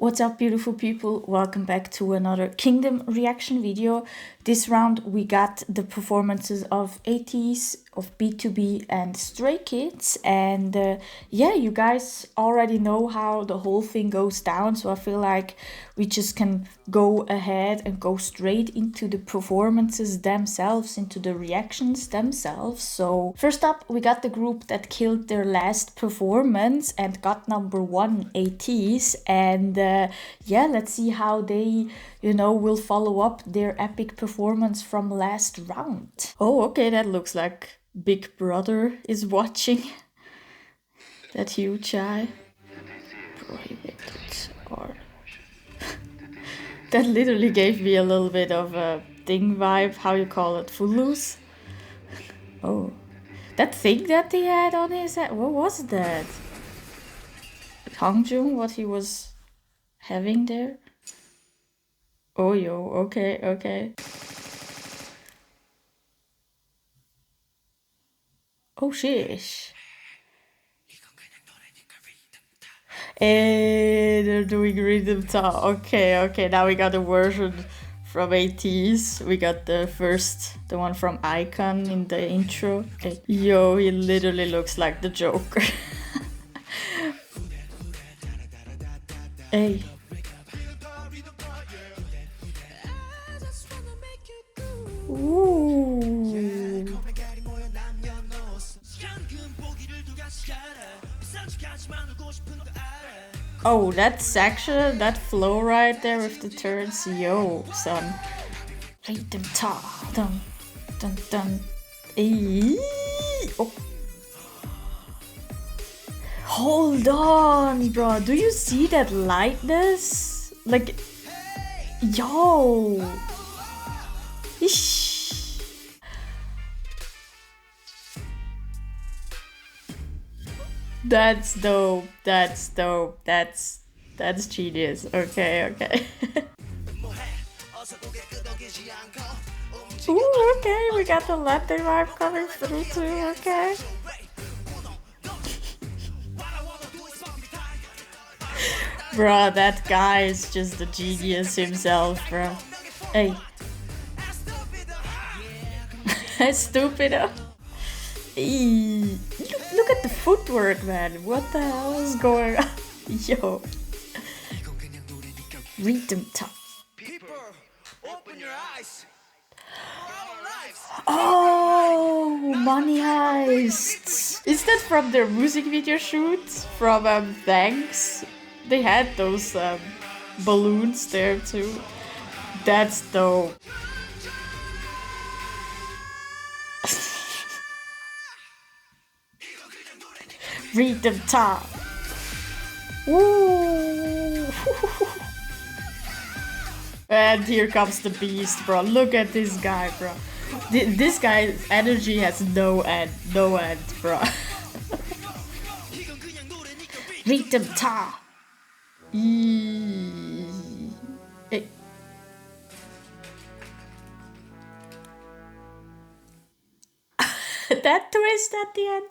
What's up, beautiful people? Welcome back to another Kingdom reaction video. This round we got the performances of ATEEZ, of BTOB and Stray Kids, and yeah, you guys already know how the whole thing goes down, so I feel like we just can go ahead and go straight into the performances themselves, into the reactions themselves. So first up, we got the group that killed their last performance and got number 1, ATEEZ, and yeah, let's see how they, will follow up their epic performance from last round. Oh, okay, that looks like Big Brother is watching. That huge eye. Prohibited art. That literally gave me a little bit of a thing vibe, how you call it, Footloose. Oh, that thing that he had on his head, what was that? Hangjung, what he was having there? Oh, yo, okay, okay. Oh, sheesh. Hey, they're doing rhythm talk. Okay, okay, now we got a version from ATEEZ. We got the one from Icon in the intro. Hey. Yo, he literally looks like the Joker. Hey. Ooh. Oh, that section, that flow right there with the turns, yo, son. Rhythm ta, dun, dun, dun. Eee. Oh. Hold on, bro. Do you see that lightness? Like, yo. Ish. That's dope. That's dope. That's genius. Okay, okay. Ooh, okay, we got the Latin vibe coming through too, okay. Bro, that guy is just a genius himself, bro. Hey. Stupido. Look at the footwork, man. What the hell is going on? Yo. Rhythm top. Oh, Money Heist. Is that from their music video shoot? From Thanks? They had those balloons there too. That's dope. Rhythm top. Woo! And here comes the beast, bro. Look at this guy, bro. This guy's energy has no end, bro. Rhythm top. Hey. That twist at the end.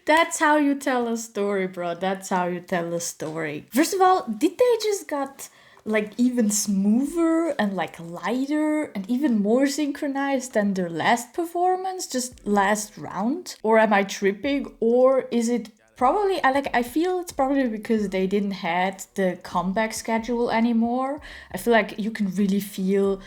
That's how you tell a story, bro. That's how you tell a story. First of all, did they just got like even smoother and like lighter and even more synchronized than their last performance, just last round? Or am I tripping? Or is it probably, I feel it's probably because they didn't had the comeback schedule anymore. I feel like you can really feel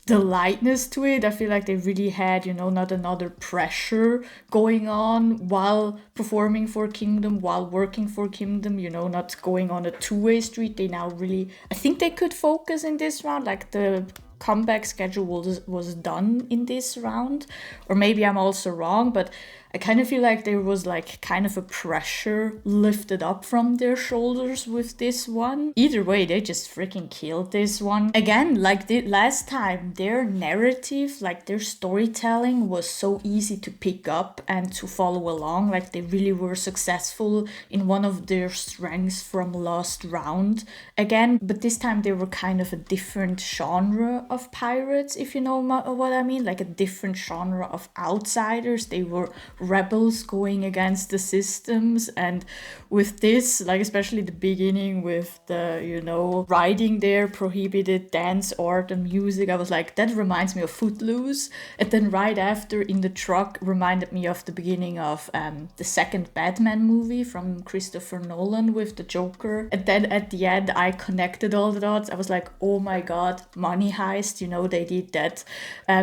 the lightness to it. I feel like they really had, not another pressure going on while performing for Kingdom, while working for Kingdom, not going on a two-way street. They now really, I think they could focus in this round, like the comeback schedule was done in this round. Or maybe I'm also wrong, but I kind of feel like there was like kind of a pressure lifted up from their shoulders with this one. Either way, they just freaking killed this one. Again, like the last time, their narrative, like their storytelling was so easy to pick up and to follow along. Like they really were successful in one of their strengths from last round again. But this time they were kind of a different genre of pirates, if you know what I mean. Like a different genre of outsiders. They were rebels going against the systems. And with this, like especially the beginning with the, you know, riding there, prohibited dance, art and music, I was like, that reminds me of Footloose. And then right after in the truck reminded me of the beginning of the second Batman movie from Christopher Nolan with the Joker. And then at the end I connected all the dots. I was like, oh my god, Money Heist, you know, they did that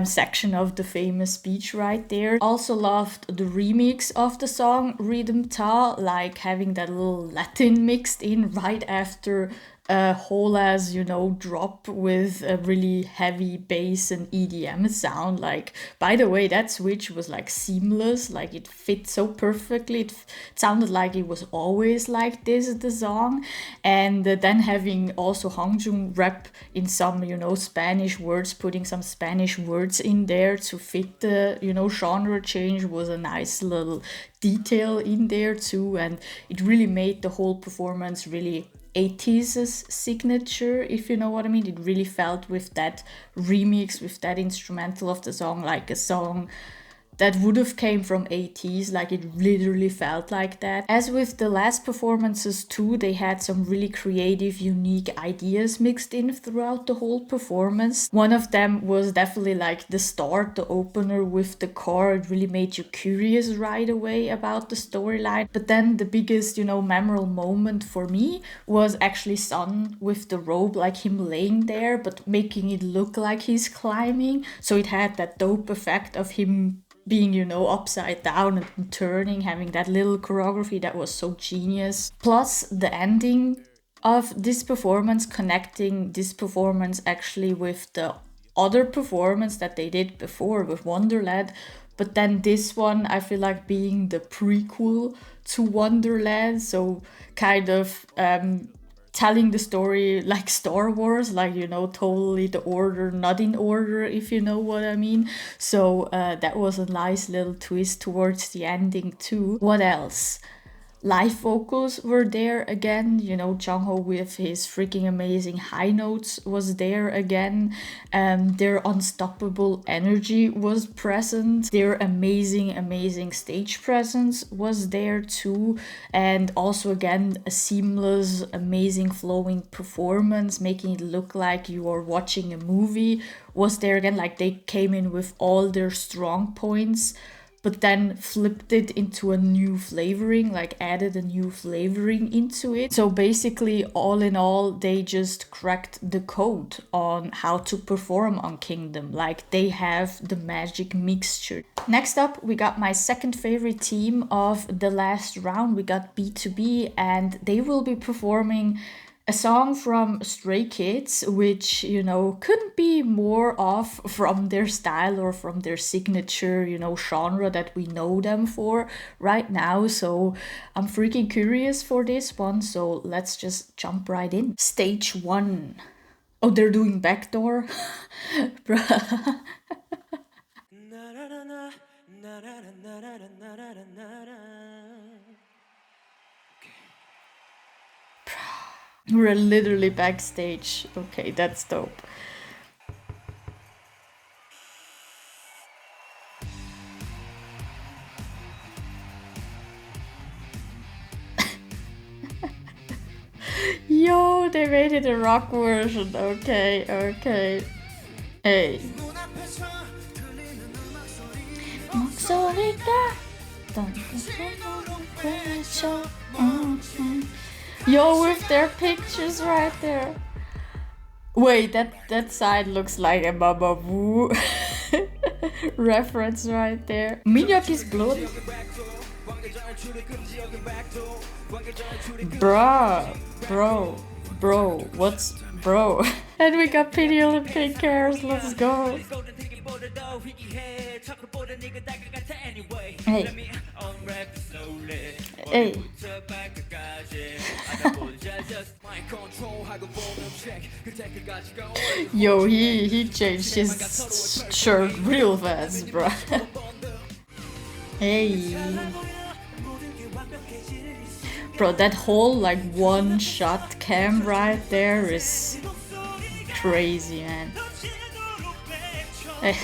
section of the famous speech right there. Also loved the remix of the song Rhythm Ta, like having that little Latin mixed in right after a whole ass, you know, drop with a really heavy bass and EDM sound. Like, by the way, that switch was like seamless, like it fit so perfectly. It sounded like it was always like this, the song. And then having also Hongjung rap in some, you know, Spanish words, putting some Spanish words in there to fit the, you know, genre change was a nice little detail in there too. And it really made the whole performance really ATEEZ's signature, if you know what I mean. It really felt with that remix, with that instrumental of the song, like a song that would have came from ATEEZ, like it literally felt like that. As with the last performances too, they had some really creative, unique ideas mixed in throughout the whole performance. One of them was definitely like the start, the opener with the car. It really made you curious right away about the storyline. But then the biggest, you know, memorable moment for me was actually Sun with the rope, like him laying there, but making it look like he's climbing. So it had that dope effect of him being, you know, upside down and turning, having that little choreography that was so genius. Plus the ending of this performance, connecting this performance actually with the other performance that they did before with Wonderland. But then this one, I feel like being the prequel to Wonderland, so kind of telling the story like Star Wars, like, you know, totally the order, not in order, if you know what I mean. So that was a nice little twist towards the ending too. What else? Live vocals were there again, you know, Jungho with his freaking amazing high notes was there again. Their unstoppable energy was present. Their amazing stage presence was there too. And also again, a seamless, amazing flowing performance, making it look like you are watching a movie was there again. Like they came in with all their strong points, but then flipped it into a new flavoring, like added a new flavoring into it. So basically, all in all, they just cracked the code on how to perform on Kingdom. Like they have the magic mixture. Next up, we got my second favorite team of the last round. We got BTOB, and they will be performing a song from Stray Kids, which, you know, couldn't be more off from their style or from their signature, you know, genre that we know them for right now. So I'm freaking curious for this one. So let's just jump right in. Stage 1. Oh, they're doing Backdoor? Bruh. We're literally backstage. Okay, that's dope. Yo, they made it a rock version. Okay, okay. Hey. Yo, with their pictures right there. Wait, that side looks like a Baba Boo reference right there. Minhyuk is blonde. Bro, what's bro? And we got Peniel and pink hairs, let's go. Hey. Hey. Yo, he changed his shirt real fast, bro. Hey. Bro, that whole like one shot cam right there is crazy, man. Hey.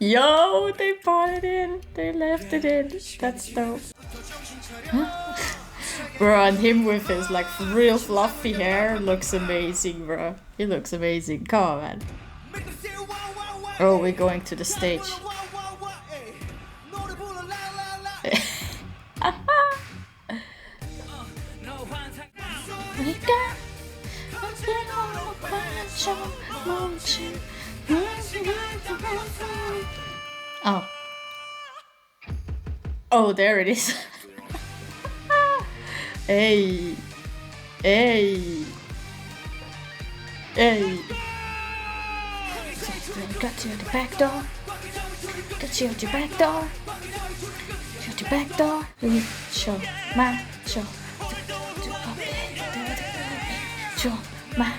Yo, they brought it in. They left it in. That's dope. Huh? Bro, and him with his like real fluffy hair looks amazing, bro. He looks amazing. Come on, man. Oh, we're going to the stage. Oh. Oh, there it is. Hey. Hey. Hey. Got you at the back door. Got you at your back door. Shut your back door. Show my show. Show my.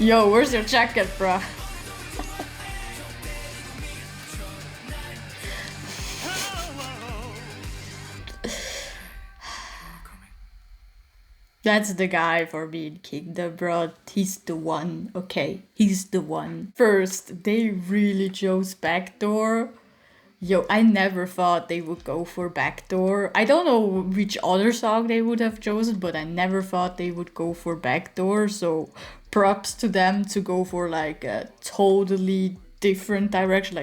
Yo, where's your jacket, bro? That's the guy for me in Kingdom, bro. He's the one, okay? He's the one. First, they really chose Backdoor. Yo, I never thought they would go for Backdoor. I don't know which other song they would have chosen, but I never thought they would go for Backdoor. So props to them to go for like a totally different direction,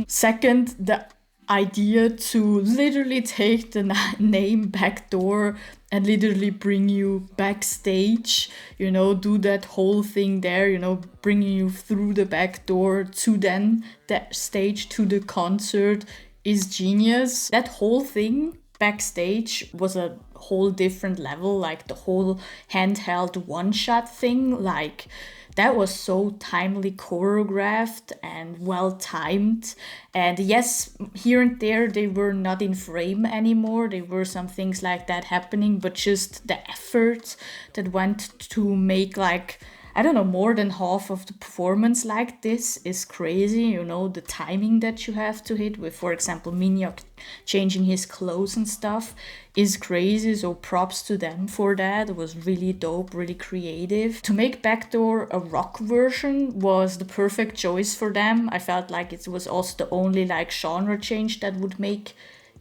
Second, the idea to literally take the name Backdoor and literally bring you backstage, you know, do that whole thing there, you know, bringing you through the back door to then that stage to the concert is genius. That whole thing backstage was a whole different level, like the whole handheld one-shot thing, like that was so timely choreographed and well timed. And yes, here and there they were not in frame anymore. There were some things like that happening, but just the effort that went to make like, I don't know, more than half of the performance like this is crazy. You know, the timing that you have to hit with, for example, Minhyuk changing his clothes and stuff is crazy. So props to them for that. It was really dope, really creative. To make Backdoor a rock version was the perfect choice for them. I felt like it was also the only like genre change that would make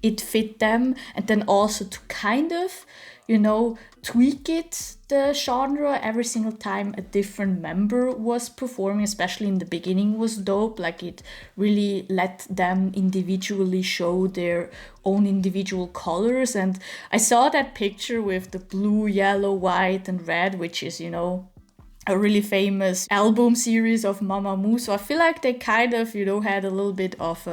it fit them. And then also to kind of, you know, tweak it, the genre, every single time a different member was performing, especially in the beginning, was dope. Like it really let them individually show their own individual colors. And I saw that picture with the blue, yellow, white and red, which is, you know, a really famous album series of Mamamoo. So I feel like they kind of, you know, had a little bit of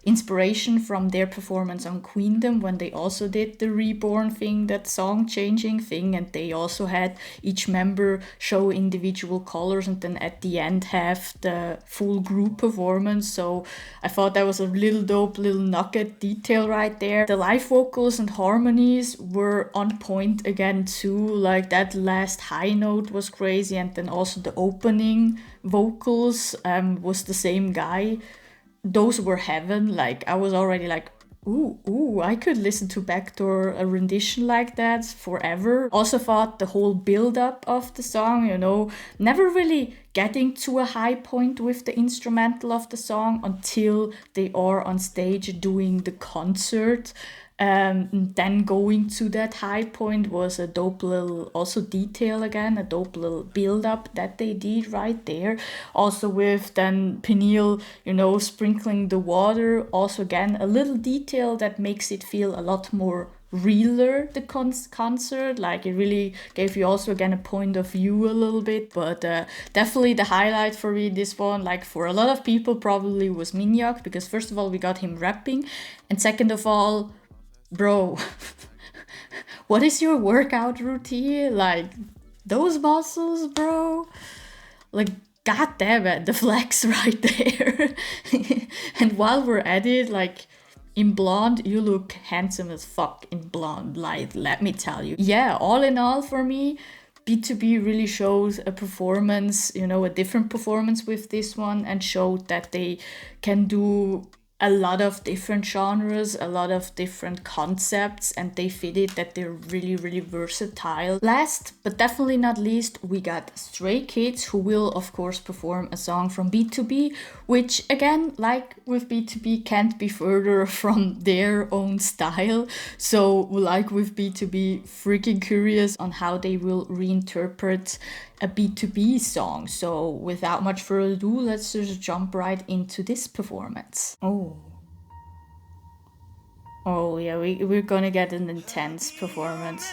inspiration from their performance on Queendom when they also did the Reborn thing, that song changing thing. And they also had each member show individual colors and then at the end have the full group performance. So I thought that was a little dope, little nugget detail right there. The live vocals and harmonies were on point again too. Like that last high note was crazy. And then also the opening vocals was the same guy. Those were heaven. Like I was already like, ooh, I could listen to Backdoor a rendition like that forever. Also thought the whole build up of the song, you know, never really getting to a high point with the instrumental of the song until they are on stage doing the concert. Then going to that high point was a dope little also detail again, a dope little build up that they did right there. Also with then Peniel, you know, sprinkling the water. Also again, a little detail that makes it feel a lot more realer, the concert. Like it really gave you also again a point of view a little bit. But definitely the highlight for me this one, like for a lot of people probably, was Minhyuk, because first of all we got him rapping, and second of all, bro, what is your workout routine? Like, those muscles, bro. Like, god damn it, the flex right there. And while we're at it, like, in blonde, you look handsome as fuck in blonde. Like, let me tell you. Yeah, all in all for me, BTOB really shows a performance, you know, a different performance with this one, and showed that they can do a lot of different genres, a lot of different concepts, and they fit it that they're really, really versatile. Last but definitely not least, we got Stray Kids, who will, of course, perform a song from BTOB, which, again, like with BTOB, can't be further from their own style. So, like with BTOB, freaking curious on how they will reinterpret a B2B song. So without much further ado, let's just jump right into this performance. Oh yeah, we're gonna get an intense performance.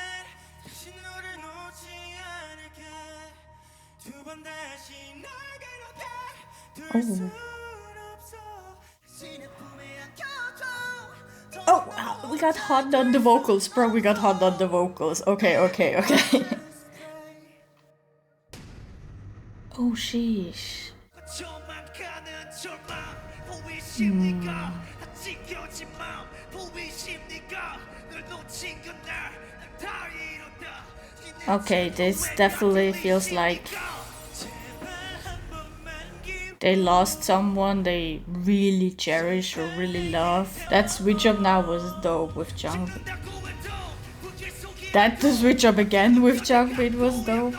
Oh. Oh, we got hot on the vocals, bro. We got hot on the vocals. Okay. Oh, sheesh. Okay, this definitely feels like they lost someone they really cherish or really love. That switch up now was dope with Jungkook. That the switch up again with Jungkook was dope.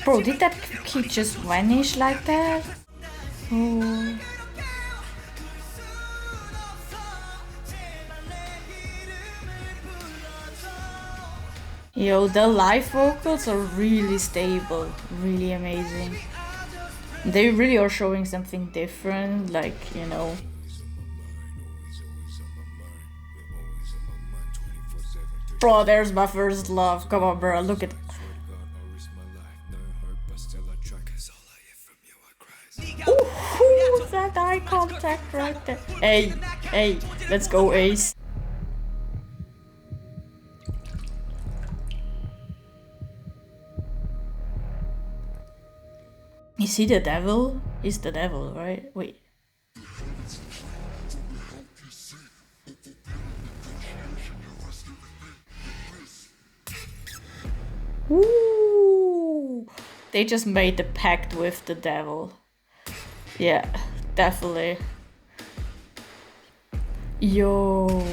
Bro, did that kid just vanish like that? Oh. Yo, the live vocals are really stable, really amazing. They really are showing something different, like, you know. Bro, there's my first love. Come on, bro, look at. Ooh, that eye contact right there. Hey, let's go, Ace. Is he the devil? He's the devil, right? Wait. Ooh! They just made the pact with the devil. Yeah, definitely. Yo.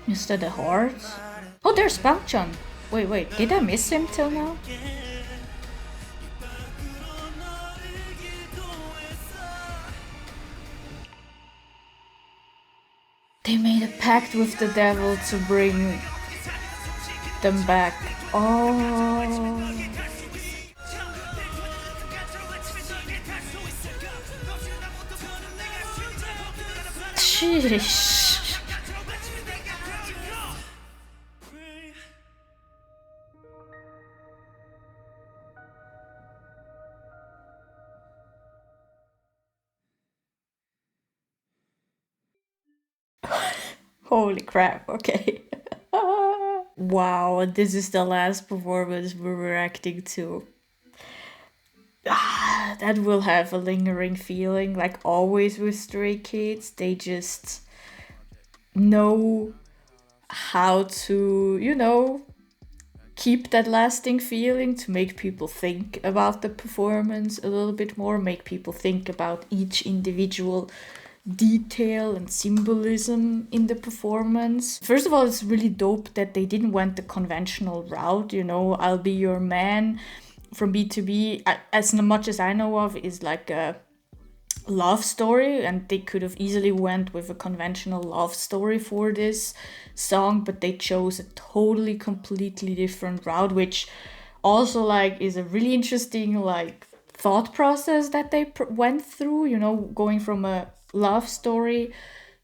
Is that the heart? Oh, there's Bangchan. Wait, did I miss him till now? They made a pact with the devil to bring them back. Oh. Sheesh. Holy crap, okay. Wow, this is the last performance we're reacting to. That will have a lingering feeling, like always with Stray Kids. They just know how to, you know, keep that lasting feeling, to make people think about the performance a little bit more, make people think about each individual detail and symbolism in the performance. First of all, it's really dope that they didn't went the conventional route, you know, I'll Be Your Man from B2B, as much as I know of, is like a love story, and they could have easily went with a conventional love story for this song, but they chose a totally completely different route, which also like is a really interesting like thought process that they went through, you know, going from a love story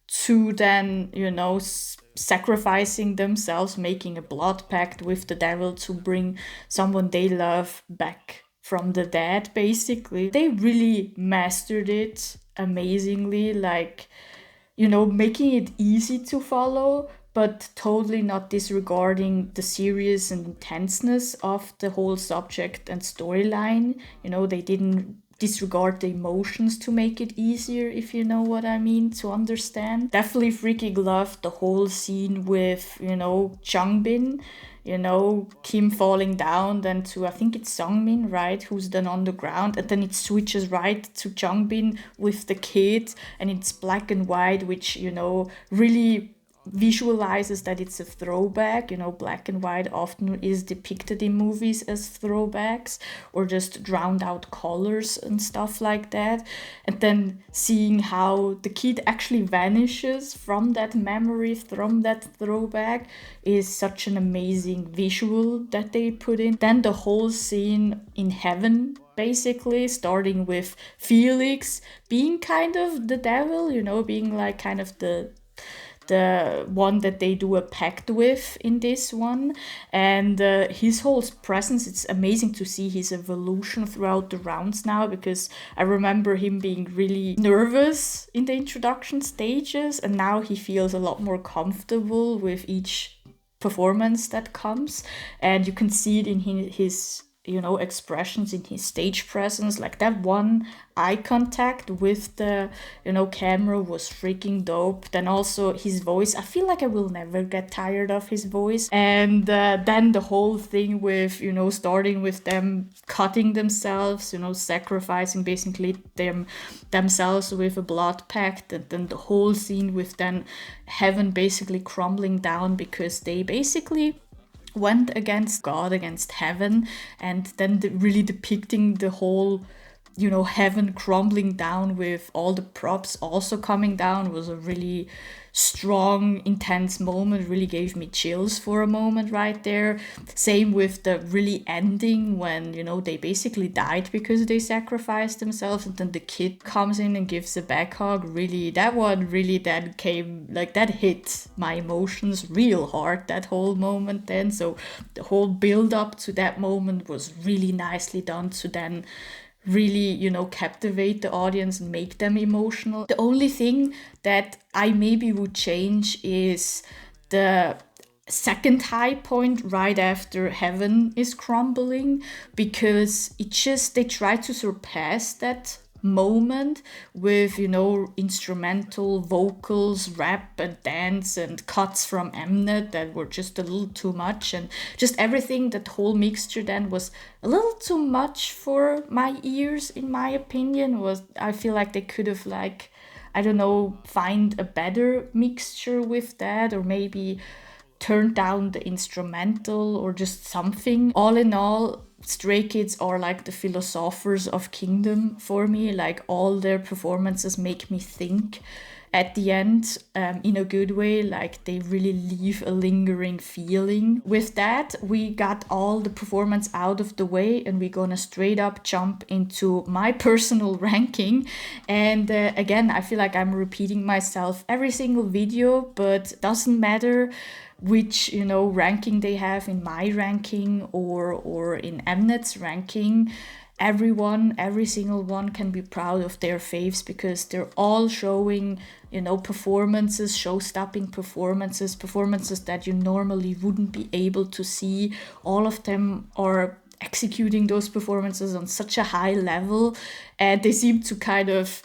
to then, you know, sacrificing themselves, making a blood pact with the devil to bring someone they love back from the dead, basically. They really mastered it amazingly, like, you know, making it easy to follow, but totally not disregarding the serious and intenseness of the whole subject and storyline. You know, they didn't disregard the emotions to make it easier, if you know what I mean, to understand. Definitely freaking loved the whole scene with, Changbin, Kim falling down, then to, I think it's Sungmin, right, who's then on the ground, and then it switches right to Changbin with the kid, and it's black and white, which, really visualizes that it's a throwback. Black and white often is depicted in movies as throwbacks or just drowned out colors and stuff like that. And then seeing how the kid actually vanishes from that memory, from that throwback, is such an amazing visual that they put in. Then the whole scene in heaven, basically, starting with Felix being kind of the devil, being like kind of the one that they do a pact with in this one, and his whole presence, it's amazing to see his evolution throughout the rounds now, because I remember him being really nervous in the introduction stages, and now he feels a lot more comfortable with each performance that comes, and you can see it in his expressions, in his stage presence. Like that one eye contact with the camera was freaking dope. Then also his voice, I feel like I will never get tired of his voice. And then the whole thing with starting with them cutting themselves, sacrificing basically themselves with a blood pact, and then the whole scene with then heaven basically crumbling down because they basically went against God, against heaven, and then really depicting the whole, heaven crumbling down with all the props also coming down was a really strong, intense moment. Really gave me chills for a moment right there. Same with the really ending when, they basically died because they sacrificed themselves, and then the kid comes in and gives a back hug. Really, that one really then came, like, that hit my emotions real hard, that whole moment then. So the whole build up to that moment was really nicely done to then really, captivate the audience and make them emotional. The only thing that I maybe would change is the second high point right after heaven is crumbling, because they try to surpass that moment with instrumental vocals, rap and dance and cuts from Mnet that were just a little too much, and just everything, that whole mixture then was a little too much for my ears, in my opinion. I feel like they could have, like, I don't know, find a better mixture with that, or maybe turn down the instrumental or just something. All in all, Stray Kids are like the philosophers of Kingdom for me. Like, all their performances make me think at the end, in a good way. Like, they really leave a lingering feeling. With that, we got all the performance out of the way, and we're gonna straight up jump into my personal ranking. And again, I feel like I'm repeating myself every single video, but doesn't matter which ranking they have in my ranking or in Mnet's ranking. Every single one can be proud of their faves, because they're all showing performances, show-stopping performances that you normally wouldn't be able to see. All of them are executing those performances on such a high level, and they seem to kind of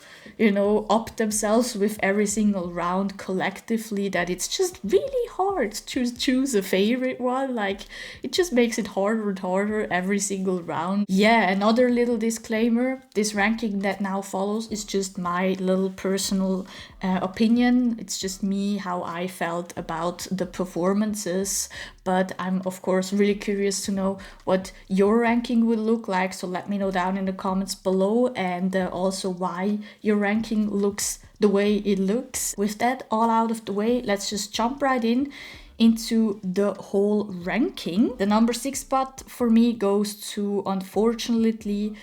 up themselves with every single round collectively, that it's just really hard to choose a favorite one. Like, it just makes it harder and harder every single round. Yeah, another little disclaimer, this ranking that now follows is just my little personal opinion. It's just me, how I felt about the performances, but I'm of course really curious to know what your ranking will look like, so let me know down in the comments below, and also why your ranking looks the way it looks. With that all out of the way, let's just jump right into the whole ranking. The number 6 spot for me goes to, unfortunately,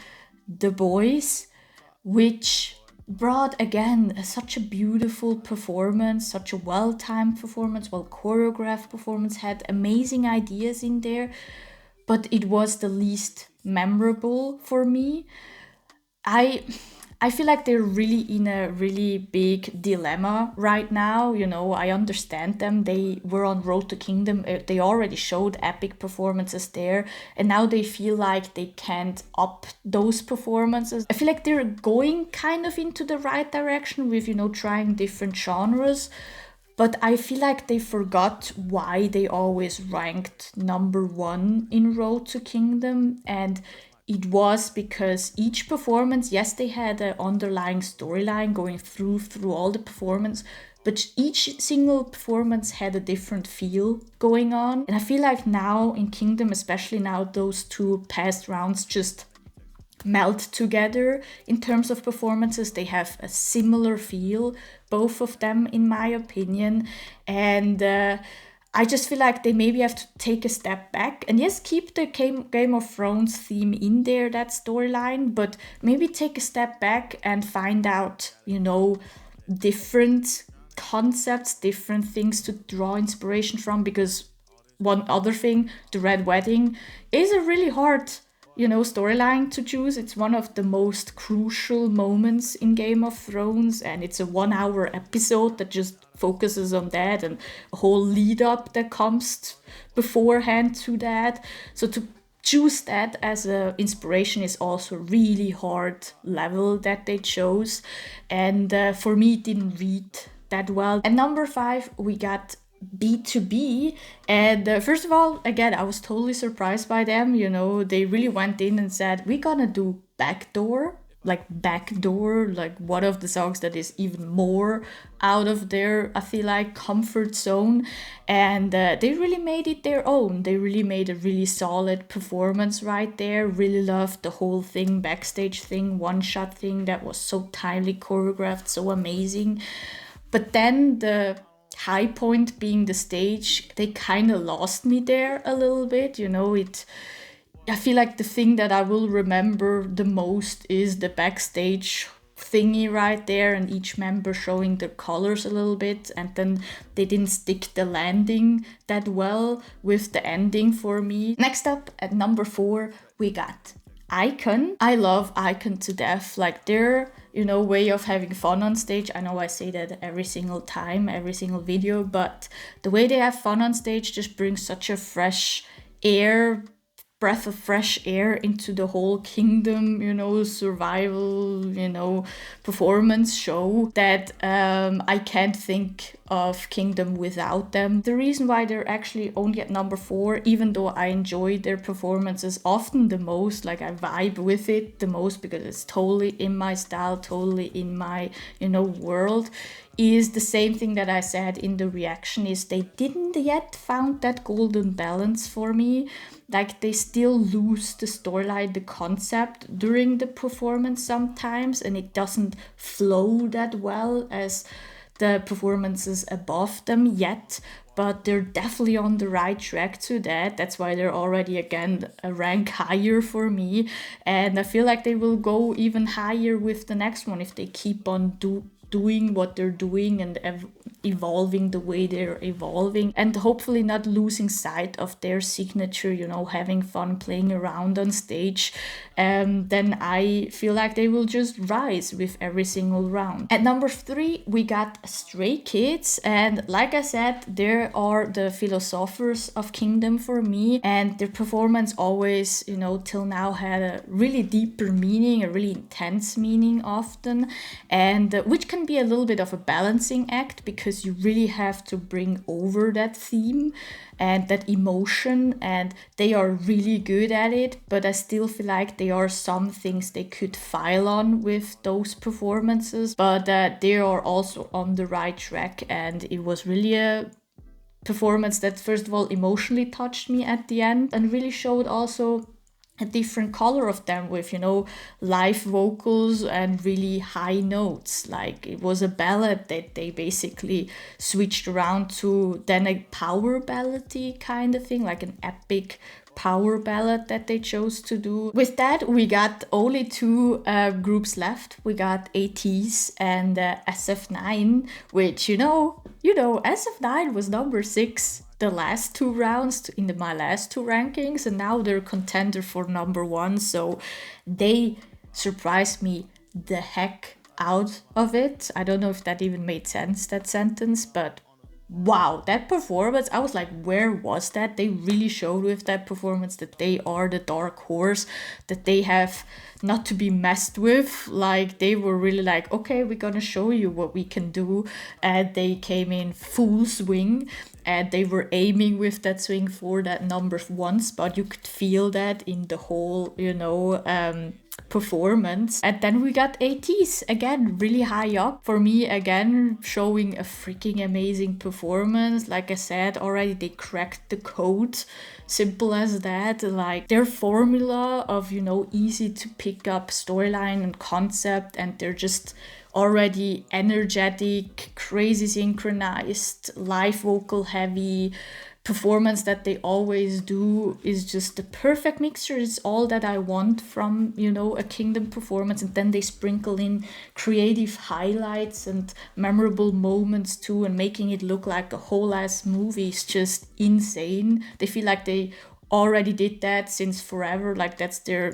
The Boys, which brought again such a beautiful performance, such a well-timed performance, well choreographed performance, had amazing ideas in there, but it was the least memorable for me. I I feel like they're really in a really big dilemma right now. You know, I understand them. They were on Road to Kingdom. They already showed epic performances there. And now they feel like they can't up those performances. I feel like they're going kind of into the right direction with, you know, trying different genres. But I feel like they forgot why they always ranked number one in Road to Kingdom. And it was because each performance, yes, they had an underlying storyline going through all the performance, but each single performance had a different feel going on. And I feel like now in Kingdom, especially now, those two past rounds just melt together in terms of performances. They have a similar feel, both of them, in my opinion. And I just feel like they maybe have to take a step back and yes, keep the Game of Thrones theme in there, that storyline, but maybe take a step back and find out, you know, different concepts, different things to draw inspiration from. Because one other thing, the Red Wedding is a really hard, you know, storyline to choose. It's one of the most crucial moments in Game of Thrones, and it's a 1 hour episode that just focuses on that and a whole lead up that comes beforehand to that. So to choose that as an inspiration is also really hard level that they chose, and for me it didn't read that well. At number 5 we got BTOB, and first of all, again, I was totally surprised by them. You know, they really went in and said, we're gonna do Backdoor, like one of the songs that is even more out of their, I feel like, comfort zone. And they really made it their own. They really made a really solid performance right there. Really loved the whole thing, backstage thing, one-shot thing that was so tightly choreographed, so amazing. But then the high point being the stage, they kind of lost me there a little bit. You know, I feel like the thing that I will remember the most is the backstage thingy right there, and each member showing their colors a little bit, and then they didn't stick the landing that well with the ending for me. Next up at number 4 we got Icon. I love Icon to death. Like their, you know, way of having fun on stage. I know I say that every single time, every single video, but the way they have fun on stage just brings such a breath of fresh air into the whole Kingdom, you know, survival, you know, performance show that I can't think of Kingdom without them. The reason why they're actually only at number 4, even though I enjoy their performances often the most, like I vibe with it the most because it's totally in my style, totally in my, you know, world, is the same thing that I said in the reaction, is they didn't yet found that golden balance for me. Like they still lose the storyline, the concept during the performance sometimes, and it doesn't flow that well as the performances above them yet, but they're definitely on the right track to that. That's why they're already again a rank higher for me, and I feel like they will go even higher with the next one if they keep on doing what they're doing and evolving the way they're evolving, and hopefully not losing sight of their signature, you know, having fun playing around on stage. Then I feel like they will just rise with every single round. At number 3 we got Stray Kids, and like I said, they are the philosophers of Kingdom for me, and their performance always, you know, till now had a really deeper meaning, a really intense meaning often, and which can be a little bit of a balancing act because you really have to bring over that theme and that emotion, and they are really good at it. But I still feel like there are some things they could file on with those performances, but they are also on the right track, and it was really a performance that first of all emotionally touched me at the end and really showed also a different color of them with, you know, live vocals and really high notes. Like it was a ballad that they basically switched around to then a power ballady kind of thing, like an epic power ballad that they chose to do. With that, we got only 2 groups left. We got ATEEZ and SF9, which, you know, SF9 was number 6 the last 2 rounds in my last 2 rankings, and now they're contender for number 1. So they surprised me the heck out of it. I don't know if that even made sense, that sentence, but wow, that performance, I was like, where was that? They really showed with that performance that they are the dark horse, that they have not to be messed with. Like, they were really like, okay, we're gonna show you what we can do. And they came in full swing, and they were aiming with that swing for that number one spot. You could feel that in the whole, performance. And then we got ATEEZ again, really high up. For me, again, showing a freaking amazing performance. Like I said already, they cracked the code. Simple as that. Like, their formula of, easy to pick up storyline and concept, and they're just already energetic, crazy synchronized, live vocal heavy performance that they always do is just the perfect mixture. It's all that I want from, a Kingdom performance. And then they sprinkle in creative highlights and memorable moments too, and making it look like a whole ass movie is just insane. They feel like they already did that since forever, like that's their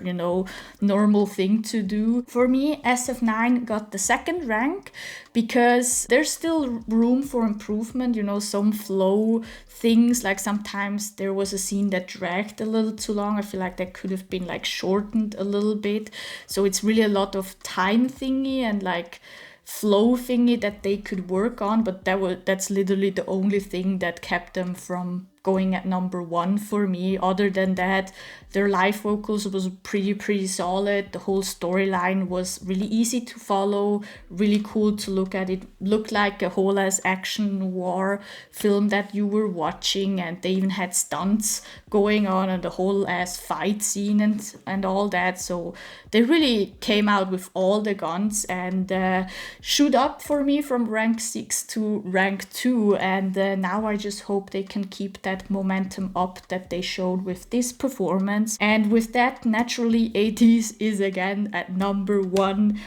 normal thing to do. For me, SF9 got the second rank because there's still room for improvement, some flow things. Like, sometimes there was a scene that dragged a little too long. I feel like that could have been like shortened a little bit. So it's really a lot of time thingy and like flow thingy that they could work on, but that's literally the only thing that kept them from going at number one for me. Other than that, their live vocals was pretty solid. The whole storyline was really easy to follow, really cool to look at. It looked like a whole ass action noir film that you were watching, and they even had stunts going on and the whole ass fight scene and all that. So they really came out with all the guns and shoot up for me from rank 6 to rank 2. And now I just hope they can keep that momentum up that they showed with this performance. And with that, naturally, ATEEZ is again at number 1.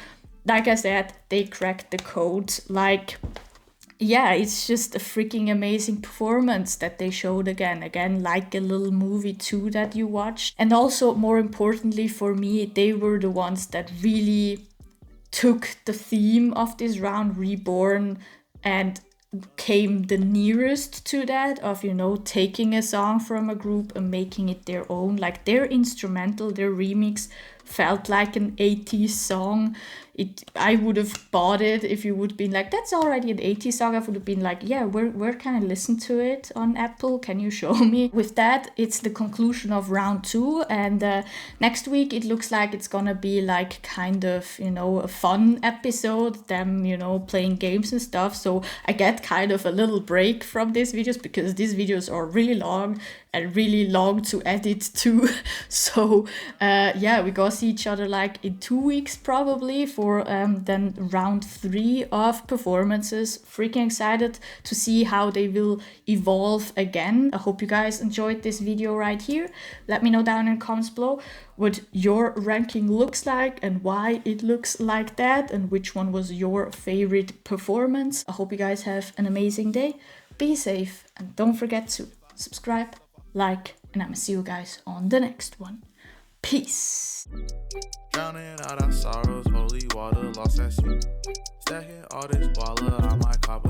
Like I said, they cracked the code. Like, yeah, it's just a freaking amazing performance that they showed again, like a little movie too that you watched. And also, more importantly for me, they were the ones that really took the theme of this round, Reborn, and came the nearest to that of, taking a song from a group and making it their own. Like, their instrumental, their remix felt like an 80s song. I would have bought it if you would have been like, that's already an 80s song. I would have been like, yeah, where can I listen to it on Apple? Can you show me? With that, it's the conclusion of round 2. And next week, it looks like it's gonna be like kind of, a fun episode, them, playing games and stuff. So I get kind of a little break from these videos because these videos are really long and really long to edit too. So yeah, we go see each other like in 2 weeks probably for then round 3 of performances. Freaking excited to see how they will evolve again. I hope you guys enjoyed this video right here. Let me know down in the comments below what your ranking looks like and why it looks like that, and which one was your favorite performance. I hope you guys have an amazing day. Be safe and don't forget to subscribe, like, and I'm gonna see you guys on the next one. Peace. Drowning out our sorrows, holy water lost at sea. Stacking all this baller, I might cop